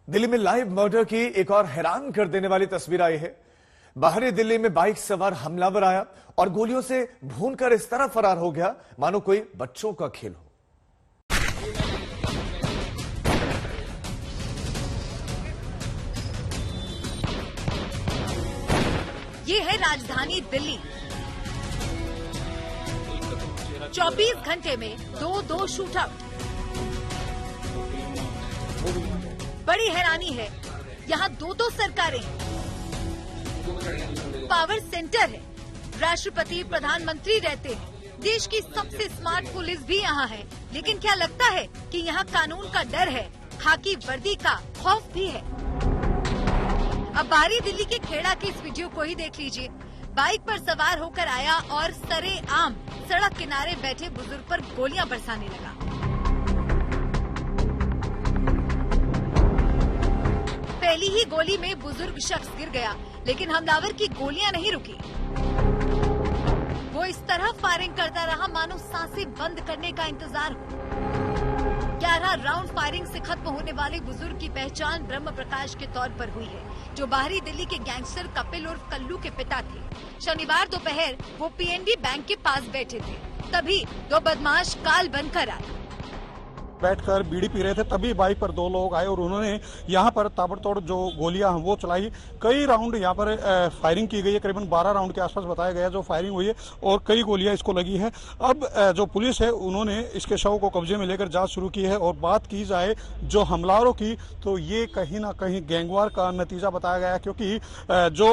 दिल्ली में live murder की एक और हैरान कर देने वाली तस्वीर आई है। बाहरी दिल्ली में बाइक सवार हमलावर आया और गोलियों से भूनकर इस तरह फरार हो गया मानो कोई बच्चों का खेल हो। ये है राजधानी दिल्ली। 24 घंटे में दो शूट आउट। बड़ी हैरानी है, यहाँ दो सरकारें हैं। पावर सेंटर है, राष्ट्रपति प्रधानमंत्री रहते हैं, देश की सबसे स्मार्ट पुलिस भी यहाँ है। लेकिन क्या लगता है कि यहाँ कानून का डर है, खाकी वर्दी का खौफ भी है? अब बाहरी दिल्ली के खेड़ा के इस वीडियो को ही देख लीजिए। बाइक पर सवार होकर आया और सरेआम सड़क किनारे बैठे बुजुर्ग पर गोलियां बरसाने लगा। पहली ही गोली में बुजुर्ग शख्स गिर गया, लेकिन हमलावर की गोलियां नहीं रुकी। वो इस तरह फायरिंग करता रहा मानो सांसें बंद करने का इंतजार हो। 11 राउंड फायरिंग से खत्म होने वाले बुजुर्ग की पहचान ब्रह्म प्रकाश के तौर पर हुई है, जो बाहरी दिल्ली के गैंगस्टर कपिल उर्फ कल्लू के पिता थे। शनिवार दोपहर वो पीएनबी बैंक के पास बैठे थे, तभी दो बदमाश काल बनकर आए। बैठकर बीड़ी पी रहे थे, तभी बाइक पर दो लोग आए और उन्होंने यहाँ पर ताबड़तोड़ जो गोलियां वो चलाई। कई राउंड यहाँ पर फायरिंग की गई है, करीबन 12 राउंड के आसपास बताया गया जो फायरिंग हुई है और कई गोलियां इसको लगी है। अब जो पुलिस है उन्होंने इसके शव को कब्जे में लेकर जांच शुरू की है। और बात की जाए जो हमलावरों की, तो ये कहीं ना कहीं गैंगवार का नतीजा बताया गया, क्योंकि जो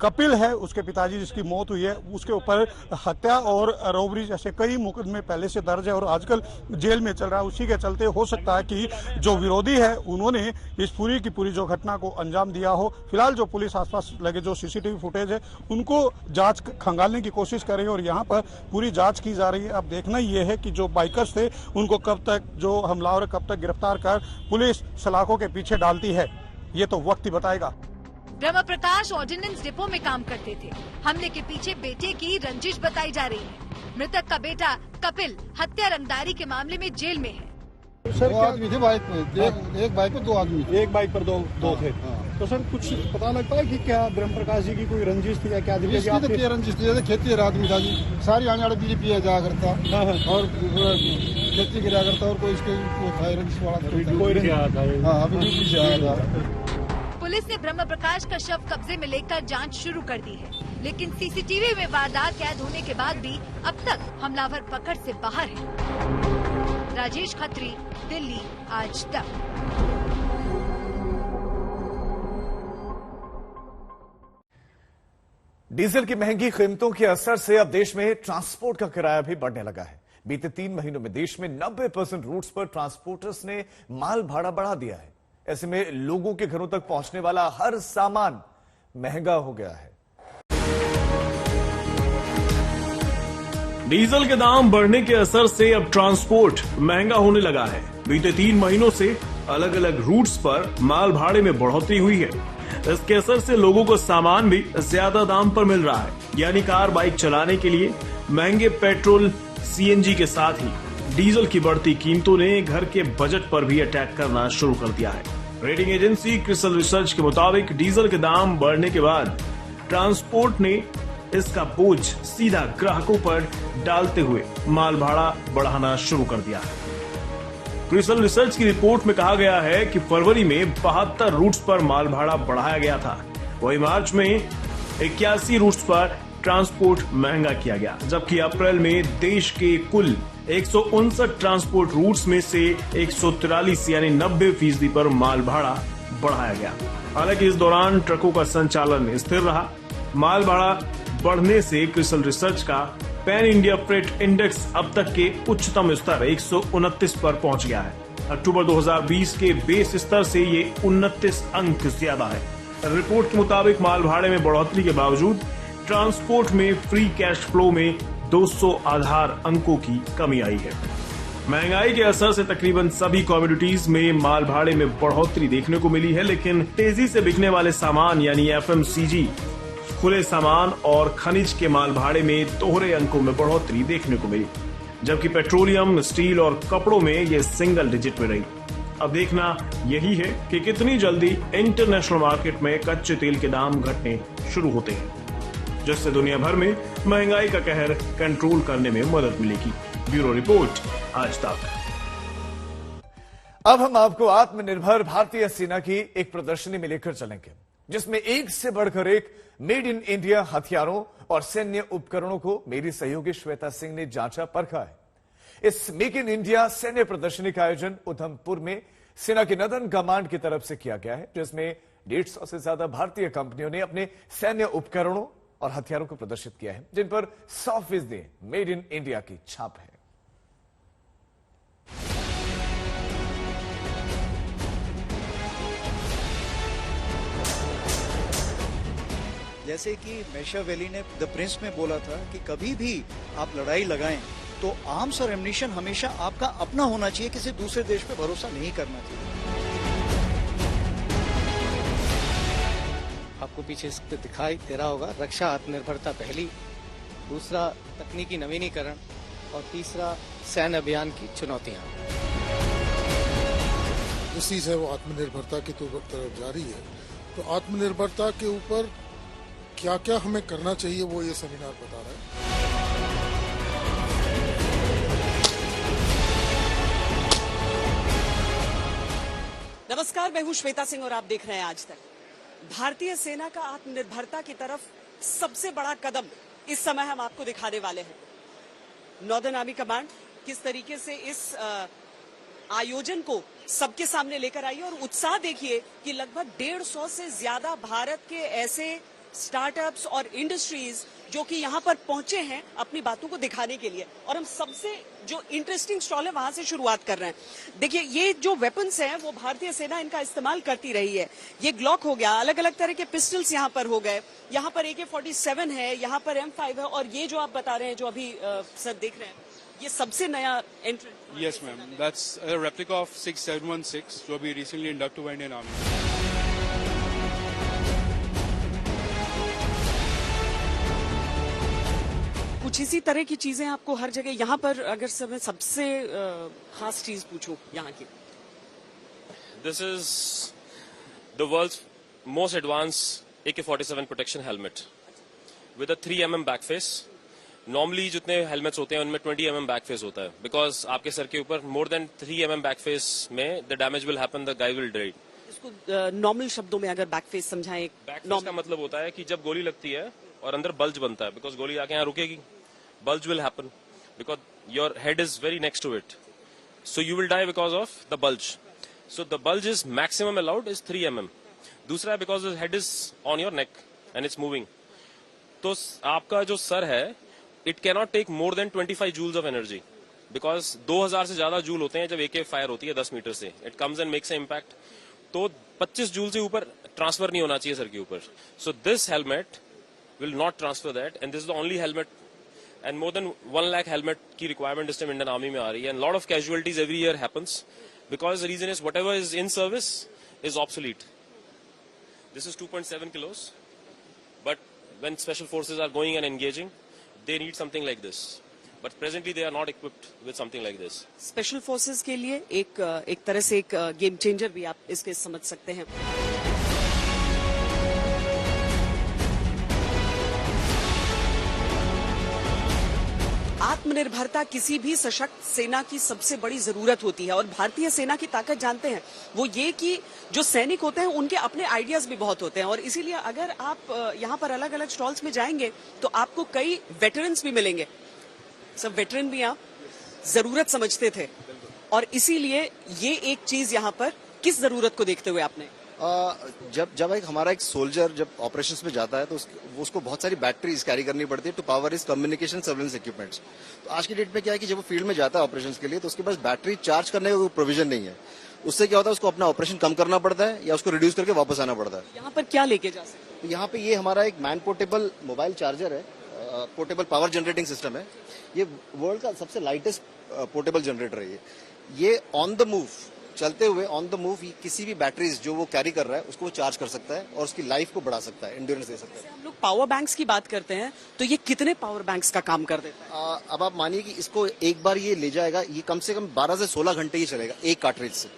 कपिल है उसके पिताजी जिसकी मौत हुई है, उसके ऊपर हत्या और रॉबरी जैसे कई मुकदमे पहले से दर्ज है और आजकल जेल में चल रहा है। उसी के चलते हो सकता है कि जो विरोधी है उन्होंने इस पूरी की पूरी जो घटना को अंजाम दिया हो। फिलहाल जो पुलिस आसपास लगे जो सीसीटीवी फुटेज है उनको जांच खंगालने की कोशिश कर रही है और यहाँ पर पूरी जांच की जा रही है। अब देखना ये है कि जो बाइकर्स थे उनको कब तक जो हमलावर कब तक गिरफ्तार कर पुलिस सलाखों के पीछे डालती है, ये तो वक्त ही बताएगा। ब्रह्म प्रकाश ऑर्डिनेंस डिपो में काम करते थे। हमले के पीछे बेटे की रंजिश बताई जा रही है। मृतक का बेटा कपिल हत्या रंगदारी के मामले में जेल में है। सर, दो आदमी थे बाइक पे, एक बाइक पर दो आदमी थे। एक बाइक पर दो थे। तो सर कुछ पता लगता है कि क्या ब्रह्म प्रकाश जी की कोई रंजिश थी या क्या? रंजिश थी, खेती आदमी था जी, सारी आने वाले बीजेपी जाया करता और खेती गिरा करता और कोई इसके रंजिश वाला अभी पीछे आया था। पुलिस ने ब्रह्म प्रकाश का शव कब्जे में लेकर जांच शुरू कर दी है, लेकिन सीसीटीवी में वारदात कैद होने के बाद भी अब तक हमलावर पकड़ से बाहर है। राजेश खत्री, दिल्ली आज तक। डीजल की महंगी कीमतों के असर से अब देश में ट्रांसपोर्ट का किराया भी बढ़ने लगा है। बीते 3 महीनों में देश में 90% रूट्स पर ट्रांसपोर्टर्स ने माल भाड़ा बढ़ा दिया है। ऐसे में लोगों के घरों तक पहुंचने वाला हर सामान महंगा हो गया है। डीजल के दाम बढ़ने के असर से अब ट्रांसपोर्ट महंगा होने लगा है। बीते 3 महीनों से अलग अलग रूट्स पर माल भाड़े में बढ़ोतरी हुई है। इसके असर से लोगों को सामान भी ज्यादा दाम पर मिल रहा है, यानी कार बाइक चलाने के लिए महंगे पेट्रोल सीएनजी के साथ ही डीजल की बढ़ती कीमतों ने घर के बजट पर भी अटैक करना शुरू कर दिया है। रेटिंग एजेंसी क्रिसल रिसर्च के मुताबिक डीजल के दाम बढ़ने के बाद ट्रांसपोर्ट ने इसका बोझ सीधा ग्राहकों पर डालते हुए माल भाड़ा बढ़ाना शुरू कर दिया है। क्रिसल रिसर्च की रिपोर्ट में कहा गया है कि फरवरी में 72 रूट्स पर माल भाड़ा बढ़ाया गया था, वही मार्च में 81 रूट्स पर ट्रांसपोर्ट महंगा किया गया, जबकि अप्रैल में देश के कुल 159 ट्रांसपोर्ट रूट्स में से 143 यानी 90% पर माल भाड़ा बढ़ाया गया। हालांकि इस दौरान ट्रकों का संचालन स्थिर रहा। माल भाड़ा बढ़ने से क्रिसल रिसर्च का पैन इंडिया फ्रेट इंडेक्स अब तक के उच्चतम स्तर 129 पर पहुंच गया है। अक्टूबर 2020 के बेस स्तर से ये 29 अंक ज्यादा है। रिपोर्ट के मुताबिक माल भाड़े में बढ़ोतरी के बावजूद ट्रांसपोर्ट में फ्री कैश फ्लो में 200 आधार अंकों की कमी आई है। महंगाई के असर से तकरीबन सभी कमोडिटीज में माल भाड़े में बढ़ोतरी देखने को मिली है, लेकिन तेजी से बिकने वाले सामान यानी एफएमसीजी, खुले सामान और खनिज के माल भाड़े में दोहरे अंकों में बढ़ोतरी देखने को मिली, जबकि पेट्रोलियम, स्टील और कपड़ों में ये सिंगल डिजिट में रही। अब देखना यही है कि कितनी जल्दी इंटरनेशनल मार्केट में कच्चे तेल के दाम घटने शुरू होते हैं, जिससे दुनिया भर में महंगाई का कहर कंट्रोल करने में मदद मिलेगी। ब्यूरो रिपोर्ट, आज तक। अब हम आपको आत्मनिर्भर भारतीय सेना की एक प्रदर्शनी में लेकर चलेंगे, जिसमें एक से बढ़कर एक मेड इन इंडिया हथियारों और सैन्य उपकरणों को मेरी सहयोगी श्वेता सिंह ने जांचा परखा है। इस मेक इन इंडिया सैन्य प्रदर्शनी का आयोजन उधमपुर में सेना की नदन कमांड की तरफ से किया गया है, जिसमें 150 से ज्यादा भारतीय कंपनियों ने अपने सैन्य उपकरणों और हथियारों को प्रदर्शित किया है, जिन पर 100% मेड इन इंडिया की छाप है। जैसे कि मैशियावेली ने द प्रिंस में बोला था कि कभी भी आप लड़ाई लगाएं तो आर्म्स और एम्युनिशन हमेशा आपका अपना होना चाहिए, किसी दूसरे देश पे भरोसा नहीं करना चाहिए। आपको पीछे दिखाई दे रहा होगा, रक्षा आत्मनिर्भरता पहली, दूसरा तकनीकी नवीनीकरण और तीसरा सैन्य अभियान की चुनौतियां। जिस चीज है वो आत्मनिर्भरता की तरफ जा रही है, तो आत्मनिर्भरता के ऊपर क्या क्या हमें करना चाहिए वो ये सेमिनार बता रहा है। नमस्कार, मैं हूं श्वेता सिंह और आप देख रहे हैं आज तक। भारतीय सेना का आत्मनिर्भरता की तरफ सबसे बड़ा कदम इस समय हम आपको दिखाने वाले हैं। नॉर्दर्न आर्मी कमांड किस तरीके से इस आयोजन को सबके सामने लेकर आई है और उत्साह देखिए कि लगभग 150 से ज्यादा भारत के ऐसे स्टार्टअप्स और इंडस्ट्रीज जो कि यहाँ पर पहुंचे हैं अपनी बातों को दिखाने के लिए। और हम सबसे जो इंटरेस्टिंग स्टॉल है वहां से शुरुआत कर रहे हैं। देखिए, ये जो वेपन्स हैं वो भारतीय सेना इनका इस्तेमाल करती रही है। ये ग्लॉक हो गया, अलग अलग तरह के पिस्टल्स यहाँ पर हो गए, यहाँ पर AK-47 है, यहाँ पर M5 है, और ये जो आप बता रहे हैं जो अभी सर देख रहे हैं, ये सबसे नया एंट्रेंट। Yes ma'am, that's a replica of 6716 जो अभी रिसेंटली इंडक्ट हुआ इंडियन आर्मी। कुछ इसी तरह की चीजें आपको हर जगह यहाँ पर, अगर मैं सबसे खास चीज पूछूं यहाँ की, this is the world's most advance AK-47 protection helmet with a 3 mm back face. Normally जितने हेलमेट्स होते हैं उनमें 20 mm बैक फेस होता है, बिकॉज आपके सर के ऊपर more than 3 mm back face में the damage will happen, the guy will die. इसको नॉर्मल शब्दों में अगर बैक फेस समझाएं। बैक फेस का मतलब होता है कि जब गोली लगती है और अंदर बल्ज बनता है, बिकॉज गोली आके यहाँ रुकेगी, bulge will happen because your head is very next to it, so you will die because of the bulge. So the bulge is maximum allowed is 3 mm. दूसरा because the head is on your neck and it's moving. तो आपका जो sir है it cannot take more than 25 joules of energy because 2000 से ज्यादा joule होते हैं जब AK फायर होती है 10 मीटर से, it comes and makes an impact. तो 25 जूल से ऊपर ट्रांसफर नहीं होना चाहिए सर के ऊपर. So this helmet will not transfer that, and this is the only helmet. And more than 1 lakh helmet की requirement इस time Indian Army में आ रही है, and lot of casualties every year happens because the reason is whatever is in service is obsolete. This is 2.7 kilos, but when special forces are going and engaging, they need something like this. But presently they are not equipped with something like this. Special forces के लिए एक तरह से एक game changer भी आप इसके समझ सकते हैं। आत्मनिर्भरता किसी भी सशक्त सेना की सबसे बड़ी जरूरत होती है, और भारतीय सेना की ताकत जानते हैं वो ये कि जो सैनिक होते हैं उनके अपने आइडियाज भी बहुत होते हैं, और इसीलिए अगर आप यहाँ पर अलग अलग स्टॉल्स में जाएंगे तो आपको कई वेटरन्स भी मिलेंगे। सब वेटरन भी आप जरूरत समझते थे, और इसीलिए ये एक चीज यहाँ पर किस जरूरत को देखते हुए आपने जब हमारा एक सोल्जर जब ऑपरेशंस में जाता है तो उसको बहुत सारी बैटरीज कैरी करनी पड़ती है to power is communication surveillance equipments. तो आज की डेट में क्या है कि जब वो फील्ड में जाता है ऑपरेशंस के लिए तो उसके पास बैटरी चार्ज करने का कोई प्रोविजन नहीं है। उससे क्या होता है, उसको अपना ऑपरेशन कम करना पड़ता है या उसको रिड्यूस करके वापस आना पड़ता है। यहाँ पर क्या लेके जा सकते हैं? यहाँ पे ये हमारा एक मैन पोर्टेबल मोबाइल चार्जर है, पोर्टेबल पावर जनरेटिंग सिस्टम है। ये वर्ल्ड का सबसे लाइटेस्ट पोर्टेबल जनरेटर है। ये ऑन द मूव चलते हुए ऑन द मूव किसी भी बैटरीज जो वो कैरी कर रहा है उसको वो चार्ज कर सकता है और उसकी लाइफ को बढ़ा सकता है, एंड्योरेंस दे सकता है। हम लोग पावर बैंक्स की बात करते हैं तो ये कितने पावर बैंक्स का काम कर देता है? अब आप मानिए कि इसको एक बार ये ले जाएगा, ये कम से कम 12 से 16 घंटे ही चलेगा एक कार्ट्रिज से।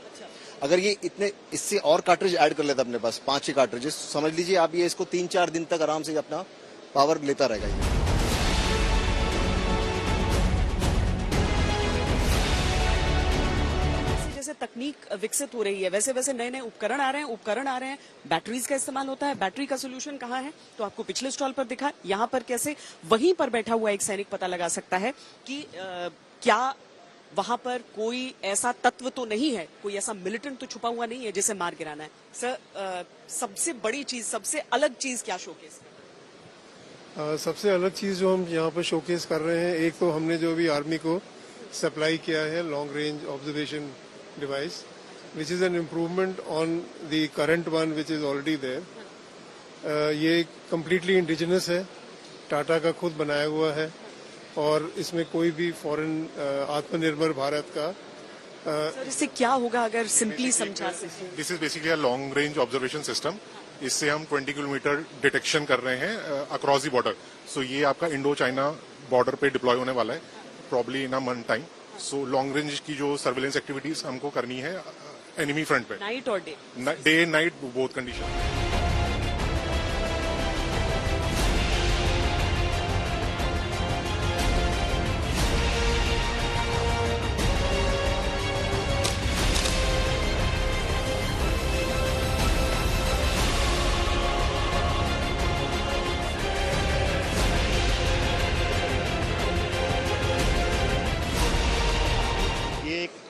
अगर ये इतने इससे और कार्ट्रिज ऐड कर लेता अपने पास 5-6 कार्ट्रिजेस, समझ लीजिए आप ये इसको 3-4 दिन तक आराम से अपना पावर लेता रहेगा ये। जैसे तकनीक विकसित हो रही है वैसे वैसे नए नए उपकरण आ रहे हैं, बैटरीज का इस्तेमाल होता है। बैटरी का सोल्यूशन कहाँ है, तो आपको पिछले स्टॉल पर दिखा, यहाँ पर कैसे वहीं पर बैठा हुआ एक सैनिक पता लगा सकता है कि क्या वहां पर कोई ऐसा तत्व तो नहीं है, कोई ऐसा मिलिटेंट तो छुपा हुआ नहीं है जिसे मार गिराना है। सर, सबसे बड़ी चीज, सबसे अलग चीज क्या शोकेस है? सबसे अलग चीज जो हम यहाँ पर शोकेस कर रहे हैं, एक तो हमने जो भी आर्मी को सप्लाई किया है long range observation device, which is an improvement on the current one which is already there. ये कम्प्लीटली इंडिजिनस है, टाटा का खुद बनाया हुआ है और इसमें कोई भी फॉरेन आत्मनिर्भर भारत का सर, इससे क्या होगा अगर सिंपली समझा सकें? This is basically a long range observation system. इससे हम 20 किलोमीटर डिटेक्शन कर रहे हैं अक्रॉस द बॉर्डर। सो ये आपका इंडो चाइना बॉर्डर पे डिप्लॉय होने वाला है probably in a month time. So long range की जो सर्वेलेंस एक्टिविटीज हमको करनी है एनिमी फ्रंट पे, नाइट और day night both condition.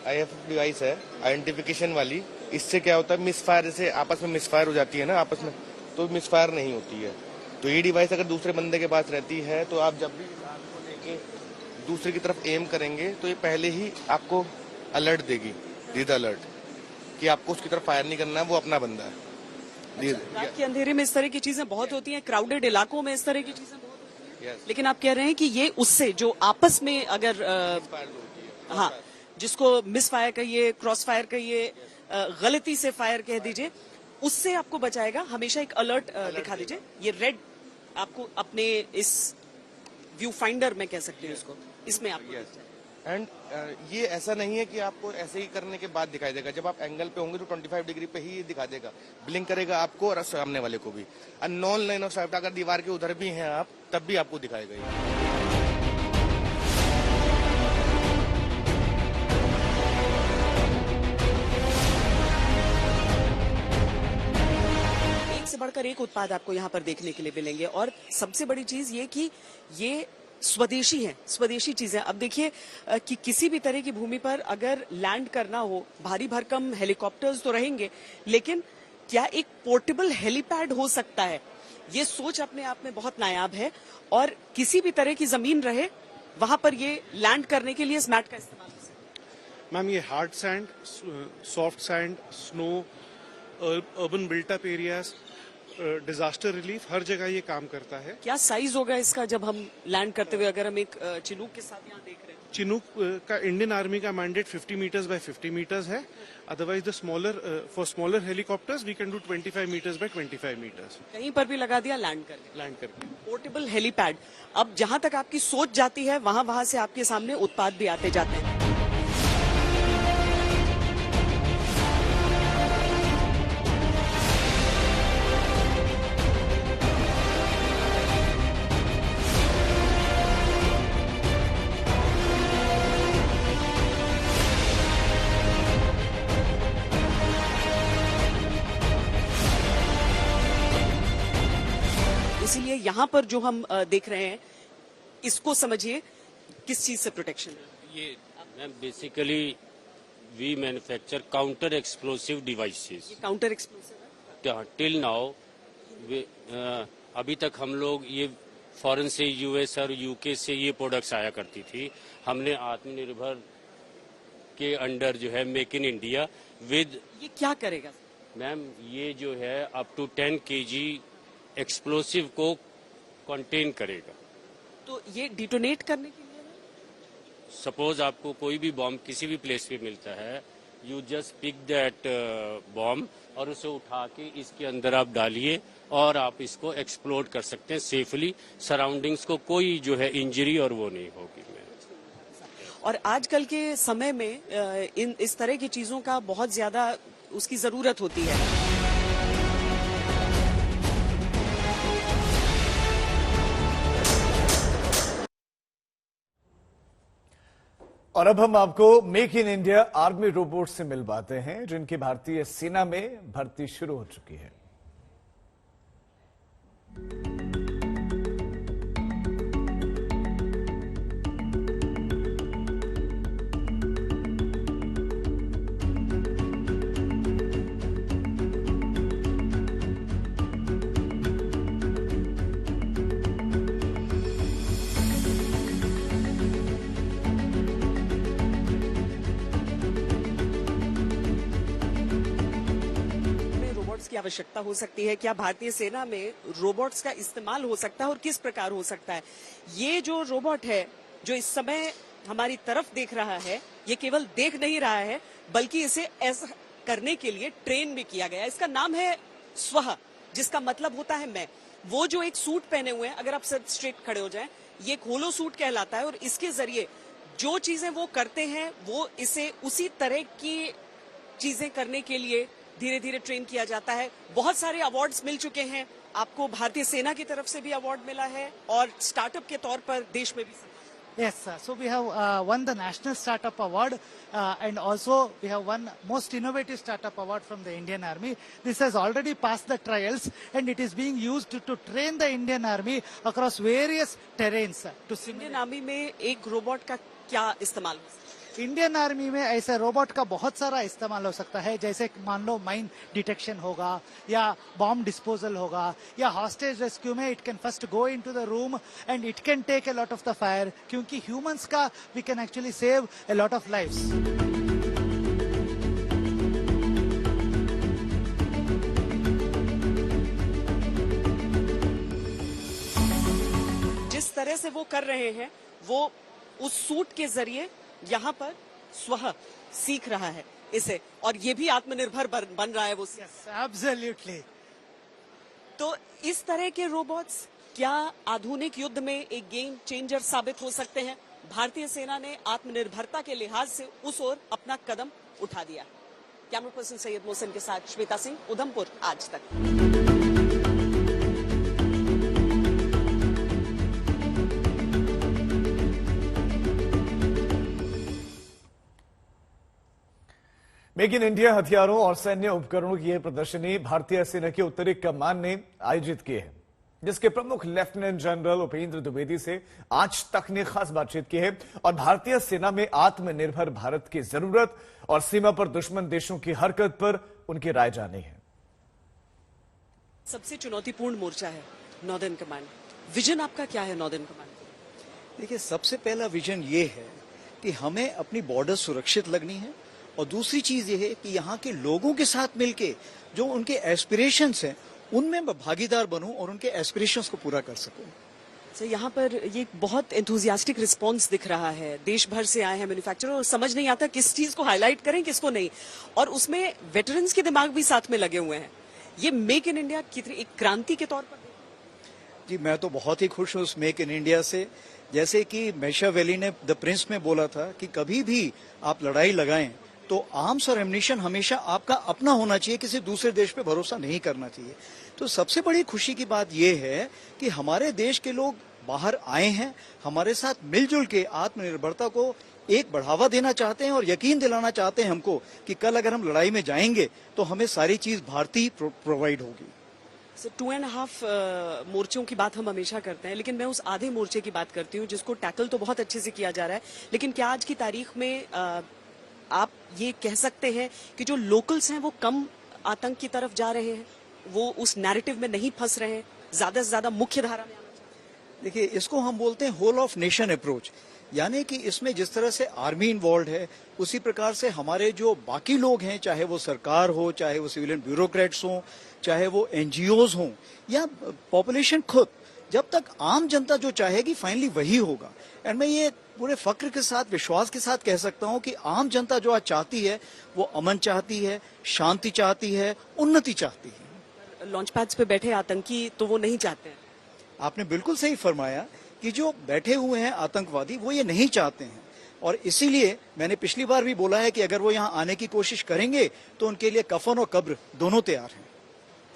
IF device है आइडेंटिफिकेशन वाली। इससे क्या होता है, मिसफायर, जैसे आपस में मिसफायर हो जाती है ना आपस में, तो मिसफायर नहीं होती है। तो ये डिवाइस अगर दूसरे बंदे के पास रहती है तो आप जब भी आपको लेके दूसरे की तरफ एम करेंगे तो ये पहले ही आपको अलर्ट देगी, रेड अलर्ट, कि आपको उसकी तरफ फायर नहीं करना है, वो अपना बंदा है। रात के अंधेरे में इस तरह की चीजें बहुत होती हैं, क्राउडेड इलाकों में इस तरह की चीजें बहुत होती हैं। लेकिन आप कह रहे हैं कि ये उससे जो आपस में अगर हाँ, जिसको मिस फायर कहिए, क्रॉस फायर कहिए, गलती से फायर कह दीजिए, उससे आपको बचाएगा। हमेशा एक अलर्ट दिखा दीजिए। ये रेड आपको अपने इस व्यू फाइंडर में कह सकते हैं इसको, इसमें आपको एंड ये ऐसा नहीं है कि आपको ऐसे ही करने के बाद दिखाई देगा। जब आप एंगल पे होंगे तो 25 डिग्री पे ही दिखा देगा, ब्लिंक करेगा आपको और सामने वाले को भी। नॉन लाइन ऑफ साइट अगर दीवार के उधर भी हैं आप, तब भी आपको दिखाएगा ये। से बढ़कर एक उत्पाद आपको यहाँ पर देखने के लिए मिलेंगे और सबसे बड़ी चीज ये कि ये स्वदेशी है, स्वदेशी चीजें। अब देखिए कि किसी भी तरह की भूमि पर अगर लैंड करना हो, भारी भरकम हेलीकॉप्टर्स तो रहेंगे, लेकिन क्या एक पोर्टेबल हेलीपैड हो सकता है, ये सोच अपने आप में बहुत नायाब है। और किसी भी तरह की जमीन रहे वहां पर ये लैंड करने के लिए इस मैट का इस्तेमाल कर सकते हैं। मैम, ये hard sand, soft sand, snow, urban built up areas, disaster relief, हर जगह ये काम करता है। क्या साइज होगा इसका जब हम लैंड करते हुए, अगर हम एक चिनूक के साथ यहाँ देख रहे हैं? चिनूक का इंडियन आर्मी का मैंडेट 50 मीटर्स बाय 50 मीटर्स है। Otherwise the smaller, for smaller helicopters we can do 25 metres by 25 metres. कहीं पर भी लगा दिया, लैंड करके। Portable helipad. अब जहां तक आपकी सोच जाती है वहां से आपके सामने उत्पाद भी आते जाते हैं। इसीलिए यहाँ पर जो हम देख रहे हैं, इसको समझिए किस चीज से प्रोटेक्शन है। ये ma'am basically we manufacture counter explosive devices. Counter explosive till now अभी तक हम लोग ये फॉरेन से, यूएस और यूके से ये प्रोडक्ट्स आया करती थी। हमने आत्मनिर्भर के अंडर जो है मेक इन इंडिया विद, ये क्या करेगा मैम? ये जो है अप टू 10 kg एक्सप्लोसिव को कंटेन करेगा। तो ये डिटोनेट करने के लिए, सपोज आपको कोई भी बॉम्ब किसी भी प्लेस पे मिलता है, you just pick that bomb और उसे उठा के इसके अंदर आप डालिए और आप इसको एक्सप्लोड कर सकते हैं सेफली। सराउंडिंग्स को कोई जो है इंजरी और वो नहीं होगी। और आजकल के समय में इस तरह की चीजों का बहुत ज्यादा उसकी जरूरत होती है। और अब हम आपको make in India army robot से मिलवाते हैं, जिनकी भारतीय सेना में भर्ती शुरू हो चुकी है। की आवश्यकता हो सकती है, क्या भारतीय सेना में रोबोट्स का इस्तेमाल हो सकता है और किस प्रकार हो सकता है। ये जो रोबोट है जो इस समय हमारी तरफ देख रहा है, ये केवल देख नहीं रहा है बल्कि इसे ऐसा करने के लिए ट्रेन भी किया गया। इसका नाम है स्वः, जिसका मतलब होता है मैं। वो जो एक सूट पहने हुए हैं, अगर आप सब स्ट्रेट खड़े हो जाएं, ये एक होलो सूट कहलाता है और इसके जरिए जो चीजें वो करते हैं वो इसे उसी तरह की चीजें करने के लिए धीरे धीरे ट्रेन किया जाता है। बहुत सारे अवार्ड्स मिल चुके हैं आपको, भारतीय सेना की तरफ से भी अवार्ड मिला है और स्टार्टअप के तौर पर देश में भी। Yes, sir. So we have won the National Startup Award and also we have won Most Innovative Startup Award from the Indian Army. This has already passed the trials and it is being used to train the Indian Army across various terrains. Indian army में एक robot का क्या इस्तेमाल हो सकता है? Indian army में ऐसे रोबोट का बहुत सारा इस्तेमाल हो सकता है, जैसे मान लो माइन डिटेक्शन होगा या बॉम्ब डिस्पोजल होगा या हॉस्टेज रेस्क्यू में it can first go into the room and it can take a lot of the fire, क्योंकि ह्यूमंस का we can actually save a lot of lives. जिस तरह से वो कर रहे हैं वो उस सूट के जरिए यहाँ पर स्वः सीख रहा है इसे, और ये भी आत्मनिर्भर बन रहा है वो। एब्सोल्युटली। तो इस तरह के रोबोट्स क्या आधुनिक युद्ध में एक गेम चेंजर साबित हो सकते हैं? भारतीय सेना ने आत्मनिर्भरता के लिहाज से उस ओर अपना कदम उठा दिया। कैमरा पर्सन सैयद मोहसिन के साथ श्वेता सिंह, उधमपुर, आज तक। मेक इन इंडिया हथियारों और सैन्य उपकरणों की यह प्रदर्शनी भारतीय सेना के उत्तरी कमान ने आयोजित की है, जिसके प्रमुख लेफ्टिनेंट जनरल उपेंद्र द्विवेदी से आज तक ने खास बातचीत की है और भारतीय सेना में आत्मनिर्भर भारत की जरूरत और सीमा पर दुश्मन देशों की हरकत पर उनकी राय जानी है। सबसे चुनौतीपूर्ण मोर्चा है नॉर्दर्न कमांड। विजन आपका क्या है नॉर्दर्न कमांड? देखिए, सबसे पहला विजन ये है कि हमें अपनी बॉर्डर सुरक्षित लगनी है और दूसरी चीज ये है कि यहाँ के लोगों के साथ मिलके जो उनके एस्पिरेशंस हैं उनमें मैं भागीदार बनूं और उनके एस्पिरेशंस को पूरा कर सकूं। सर, यहाँ पर ये बहुत एंथुजियास्टिक रिस्पांस दिख रहा है, देश भर से आए हैं मैन्युफैक्चरर और समझ नहीं आता किस चीज को हाईलाइट करें किसको नहीं, और उसमें वेटरन्स के दिमाग भी साथ में लगे हुए हैं। ये मेक इन इंडिया की एक क्रांति के तौर पर। जी, मैं तो बहुत ही खुश हूँ उस मेक इन इंडिया से। जैसे कि मैशियावेली ने द प्रिंस में बोला था कि कभी भी आप लड़ाई लगाएं तो आर्म्स और एम्युनिशन हमेशा आपका अपना होना चाहिए, किसी दूसरे देश पे भरोसा नहीं करना चाहिए। तो सबसे बड़ी खुशी की बात यह है कि हमारे देश के लोग बाहर आए हैं, हमारे साथ मिलजुल के आत्मनिर्भरता को एक बढ़ावा देना चाहते हैं और यकीन दिलाना चाहते हैं हमको कि कल अगर हम लड़ाई में जाएंगे तो हमें सारी चीज भारतीय प्रोवाइड होगी। 2.5 मोर्चों की बात हम हमेशा करते हैं, लेकिन मैं उस आधे मोर्चे की बात करती हूँ जिसको टैकल तो बहुत अच्छे से किया जा रहा है, लेकिन क्या आज की तारीख में आप ये कह सकते हैं कि जो लोकल्स हैं वो कम आतंक की तरफ जा रहे हैं, वो उस नैरेटिव में नहीं फंस रहे हैं, ज्यादा से ज्यादा मुख्य धारा में आना चाहिए? देखिए, इसको हम बोलते हैं होल ऑफ नेशन अप्रोच, यानी कि इसमें जिस तरह से आर्मी इन्वॉल्व है उसी प्रकार से हमारे जो बाकी लोग हैं, चाहे वो सरकार हो, चाहे वो सिविलियन ब्यूरोक्रेट्स हों, चाहे वो एनजीओज हों या पॉपुलेशन खुद, जब तक आम जनता जो चाहेगी फाइनली वही होगा। एंड मैं ये पूरे फक्र के साथ, विश्वास के साथ कह सकता हूं कि आम जनता जो आज चाहती है वो अमन चाहती है, शांति चाहती है, उन्नति चाहती है। लॉन्च पैड्स पे बैठे आतंकी तो वो नहीं चाहते हैं। आपने बिल्कुल सही फरमाया कि जो बैठे हुए हैं आतंकवादी वो ये नहीं चाहते हैं, और इसीलिए मैंने पिछली बार भी बोला है कि अगर वो यहाँ आने की कोशिश करेंगे तो उनके लिए कफन और कब्र दोनों तैयार हैं।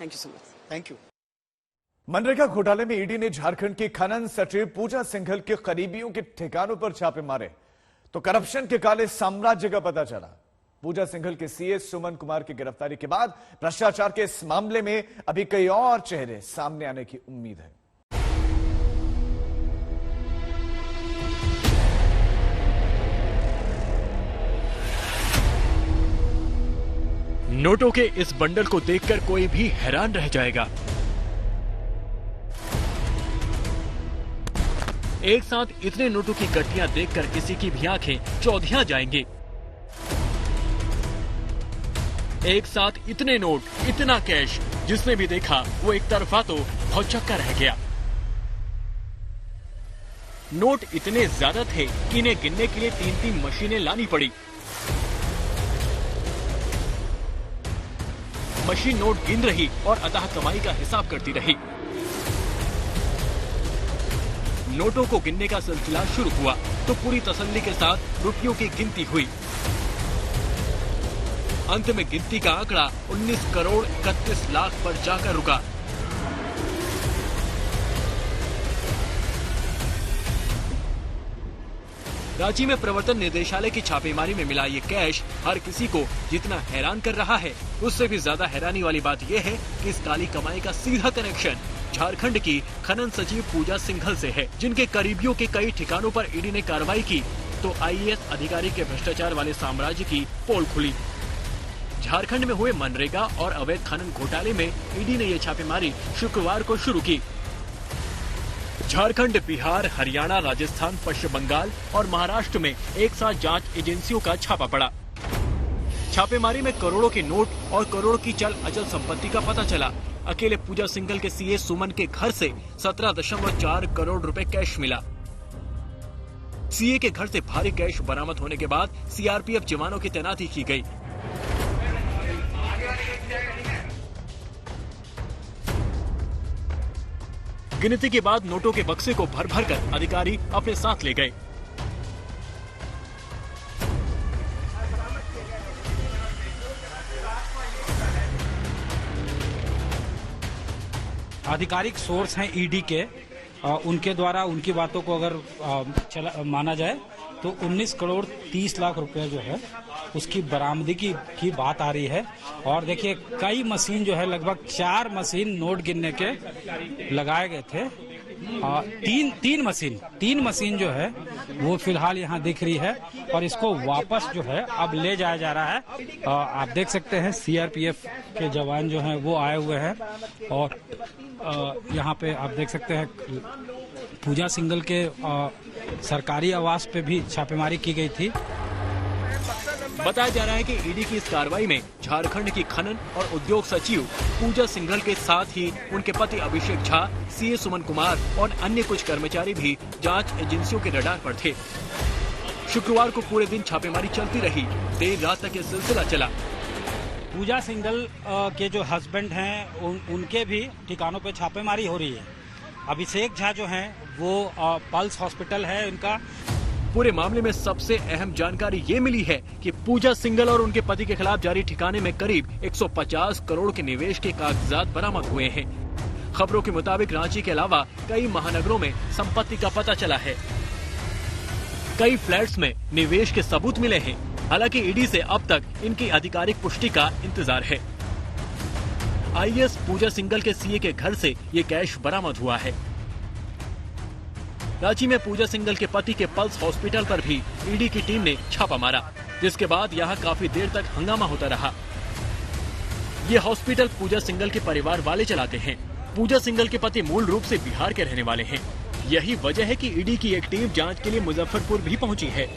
Thank you so much. Thank you. MNREGA घोटाले में ईडी ने झारखंड की खनन सचिव पूजा सिंघल के करीबियों के ठिकानों पर छापे मारे तो करप्शन के काले साम्राज्य का पता चला। पूजा सिंघल के सीए सुमन कुमार की गिरफ्तारी के बाद भ्रष्टाचार के इस मामले में अभी कई और चेहरे सामने आने की उम्मीद है। नोटों के इस बंडल को देखकर कोई भी हैरान रह जाएगा। एक साथ इतने नोटों की गठियां देखकर किसी की भी आंखें चौधियां जाएंगी। एक साथ इतने नोट, इतना कैश, जिसने भी देखा वो एक तरफा तो भौचक्का रह गया। नोट इतने ज्यादा थे कि इन्हें गिनने के लिए 3-3 मशीनें लानी पड़ी। मशीन नोट गिन रही और अतः कमाई का हिसाब करती रही। नोटों को गिनने का सिलसिला शुरू हुआ तो पूरी तसल्ली के साथ रुपयों की गिनती हुई। अंत में गिनती का आंकड़ा 19 करोड़ 31 लाख पर जाकर रुका। रांची में प्रवर्तन निदेशालय की छापेमारी में मिला ये कैश हर किसी को जितना हैरान कर रहा है, उससे भी ज्यादा हैरानी वाली बात यह है कि इस काली कमाई का सीधा कनेक्शन झारखंड की खनन सचिव पूजा सिंघल से है, जिनके करीबियों के कई ठिकानों पर ईडी ने कार्रवाई की तो आईएएस अधिकारी के भ्रष्टाचार वाले साम्राज्य की पोल खुली। झारखंड में हुए मनरेगा और अवैध खनन घोटाले में ईडी ने ये छापेमारी शुक्रवार को शुरू की। झारखंड, बिहार, हरियाणा, राजस्थान, पश्चिम बंगाल और महाराष्ट्र में एक साथ जांच एजेंसियों का छापा पड़ा। छापेमारी में करोड़ों के नोट और करोड़ों की चल अचल संपत्ति का पता चला। अकेले पूजा सिंघल के सीए सुमन के घर से 17.4 करोड़ रुपए कैश मिला। सीए के घर से भारी कैश बरामद होने के बाद सीआरपीएफ जवानों की तैनाती की गई। गिनती के बाद नोटों के बक्से को भर भर कर अधिकारी अपने साथ ले गए। आधिकारिक सोर्स हैं ईडी के, उनके द्वारा उनकी बातों को अगर माना जाए तो 19 करोड़ 30 लाख रुपए जो है उसकी बरामदगी की बात आ रही है। और देखिए कई मशीन जो है, लगभग 4 मशीन नोट गिनने के लगाए गए थे। तीन मशीन जो है वो फिलहाल यहाँ दिख रही है और इसको वापस जो है अब ले जाया जा रहा है। आप देख सकते हैं सीआरपीएफ के जवान जो हैं वो आए हुए हैं और यहाँ पे आप देख सकते हैं पूजा सिंघल के सरकारी आवास पे भी छापेमारी की गई थी। बताया जा रहा है कि ईडी की इस कार्रवाई में झारखंड की खनन और उद्योग सचिव पूजा सिंघल के साथ ही उनके पति अभिषेक झा, सीए सुमन कुमार और अन्य कुछ कर्मचारी भी जांच एजेंसियों के रडार पर थे। शुक्रवार को पूरे दिन छापेमारी चलती रही, देर रात तक ये सिलसिला चला। पूजा सिंघल के जो हस्बैंड हैं उनके भी ठिकानों पे छापेमारी हो रही है। अभिषेक झा जो हैं वो पल्स हॉस्पिटल है उनका। पूरे मामले में सबसे अहम जानकारी ये मिली है कि पूजा सिंघल और उनके पति के खिलाफ जारी ठिकाने में करीब 150 करोड़ के निवेश के कागजात बरामद हुए हैं। खबरों के मुताबिक रांची के अलावा कई महानगरों में संपत्ति का पता चला है। कई फ्लैट्स में निवेश के सबूत मिले हैं। हालांकि ईडी से अब तक इनकी आधिकारिक पुष्टि का इंतजार है। आईएएस पूजा सिंघल के सीए के घर से ये कैश बरामद हुआ है। रांची में पूजा सिंघल के पति के पल्स हॉस्पिटल पर भी ईडी की टीम ने छापा मारा, जिसके बाद यहां काफी देर तक हंगामा होता रहा। ये हॉस्पिटल पूजा सिंघल के परिवार वाले चलाते हैं। पूजा सिंघल के पति मूल रूप से बिहार के रहने वाले हैं। यही वजह है कि ईडी की एक टीम जांच के लिए मुजफ्फरपुर भी पहुंची है।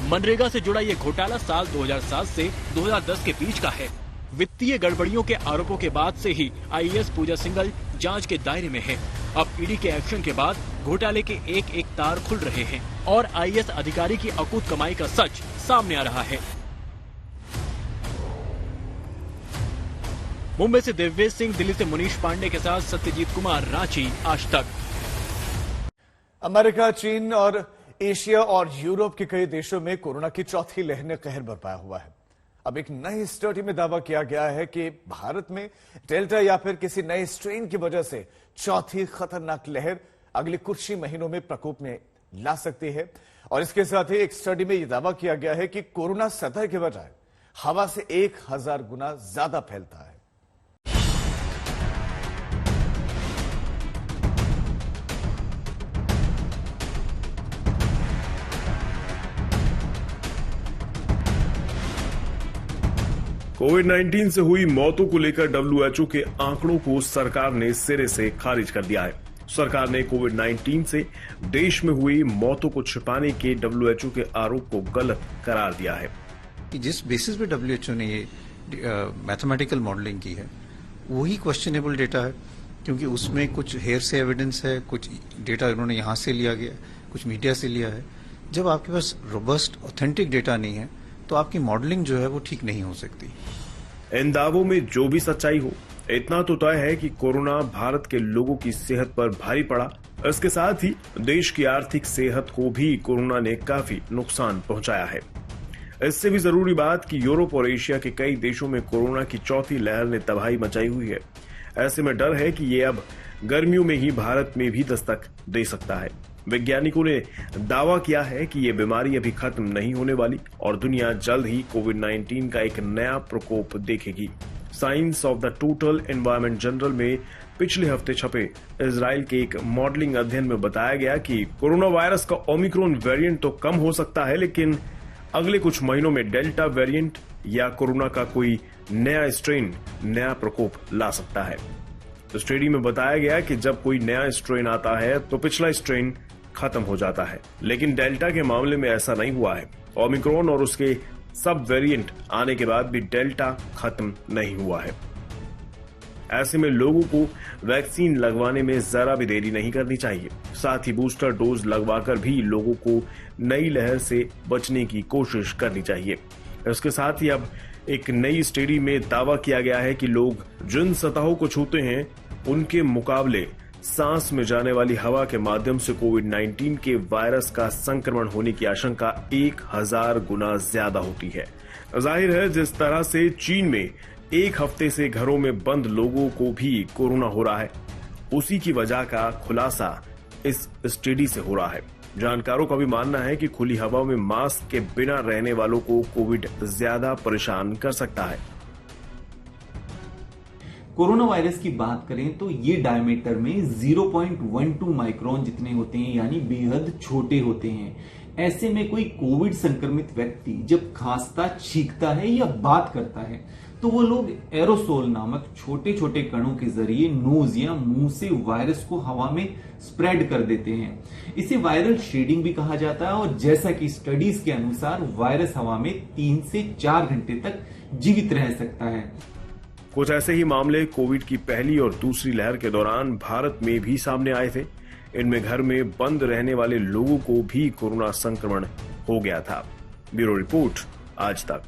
मनरेगा से जुड़ा ये घोटाला साल 2007 से 2010 के बीच का है। वित्तीय गड़बड़ियों के आरोपों के बाद से ही आईएएस पूजा सिंघल जांच के दायरे में है। अब ईडी के एक्शन के बाद घोटाले के एक एक तार खुल रहे हैं और आईएएस अधिकारी की अकूत कमाई का सच सामने आ रहा है। मुंबई से दिव्येश सिंह, दिल्ली से मुनीश पांडे के साथ सत्यजीत कुमार, रांची, आज तक। अमेरिका, चीन और एशिया और यूरोप के कई देशों में कोरोना की चौथी लहर ने कहर बरपाया हुआ है। अब एक नई स्टडी में दावा किया गया है कि भारत में डेल्टा या फिर किसी नए स्ट्रेन की वजह से चौथी खतरनाक लहर अगले कुछ ही महीनों में प्रकोप में ला सकती है। और इसके साथ ही एक स्टडी में यह दावा किया गया है कि कोरोना सतह के बजाय हवा से 1000 गुना ज्यादा फैलता है। कोविड-19 से हुई मौतों को लेकर WHO के आंकड़ों को सरकार ने सिरे से खारिज कर दिया है। सरकार ने कोविड-19 से देश में हुई मौतों को छिपाने के WHO के आरोप को गलत करार दिया है। जिस बेसिस पे WHO ने ये मैथमेटिकल मॉडलिंग की है वही क्वेश्चनेबल डेटा है, क्योंकि उसमें कुछ हेयर से एविडेंस है, कुछ डेटा उन्होंने यहाँ से लिया गया, कुछ मीडिया से लिया है। जब आपके पास रोबस्ट ऑथेंटिक डेटा नहीं है तो आपकी मॉडलिंग जो है वो ठीक नहीं हो सकती। इन दावों में जो भी सच्चाई हो, इतना तो तय है कि कोरोना भारत के लोगों की सेहत पर भारी पड़ा। इसके साथ ही देश की आर्थिक सेहत को भी कोरोना ने काफी नुकसान पहुंचाया है। इससे भी जरूरी बात कि यूरोप और एशिया के कई देशों में कोरोना की चौथी लहर ने तबाही मचाई हुई है। ऐसे में डर है कि ये अब गर्मियों में ही भारत में भी दस्तक दे सकता है। वैज्ञानिकों ने दावा किया है कि ये बीमारी अभी खत्म नहीं होने वाली और दुनिया जल्द ही कोविड-19 का एक नया प्रकोप देखेगी। Science of the total environment journal में पिछले हफ्ते छपे इजराइल के एक मॉडलिंग अध्ययन में बताया गया कि कोरोना वायरस का ओमिक्रॉन वेरिएंट तो कम हो सकता है, लेकिन अगले कुछ महीनों में डेल्टा वेरिएंट या कोरोना का कोई नया स्ट्रेन नया प्रकोप ला सकता है। स्टडी में बताया गया कि जब कोई नया स्ट्रेन आता है तो पिछला स्ट्रेन खत्म हो जाता है, लेकिन डेल्टा के मामले में ऐसा नहीं हुआ है। ओमिक्रॉन और उसके सब वेरिएंट आने के बाद भी डेल्टा खत्म नहीं हुआ है। ऐसे में लोगों को वैक्सीन लगवाने में जरा भी देरी नहीं करनी चाहिए। साथ ही बूस्टर डोज लगवाकर भी लोगों को नई लहर से बचने की कोशिश करनी चाहिए। इसके साथ ही अब एक नई स्टडी में दावा किया गया है कि लोग जिन सतहों को छूते हैं उनके मुकाबले सांस में जाने वाली हवा के माध्यम से कोविड-19 के वायरस का संक्रमण होने की आशंका 1000 गुना ज्यादा होती है। जाहिर है जिस तरह से चीन में एक हफ्ते से घरों में बंद लोगों को भी कोरोना हो रहा है, उसी की वजह का खुलासा इस स्टडी से हो रहा है। जानकारों का भी मानना है कि खुली हवा में मास्क के बिना रहने वालों को कोविड ज्यादा परेशान कर सकता है। कोरोना वायरस की बात करें तो ये डायमीटर में 0.12 माइक्रोन जितने होते हैं, यानी बेहद छोटे होते हैं। ऐसे में कोई कोविड संक्रमित व्यक्ति जब खांसता, छींकता है या बात करता है तो वो लोग एरोसोल नामक छोटे छोटे कणों के जरिए नोज या मुंह से वायरस को हवा में स्प्रेड कर देते हैं। इसे वायरल शेडिंग भी कहा जाता है और जैसा कि स्टडीज के अनुसार वायरस हवा में 3 से 4 घंटे तक जीवित रह सकता है। कुछ ऐसे ही मामले कोविड की पहली और दूसरी लहर के दौरान भारत में भी सामने आए थे। इनमें घर में बंद रहने वाले लोगों को भी कोरोना संक्रमण हो गया था। ब्यूरो रिपोर्ट, आज तक।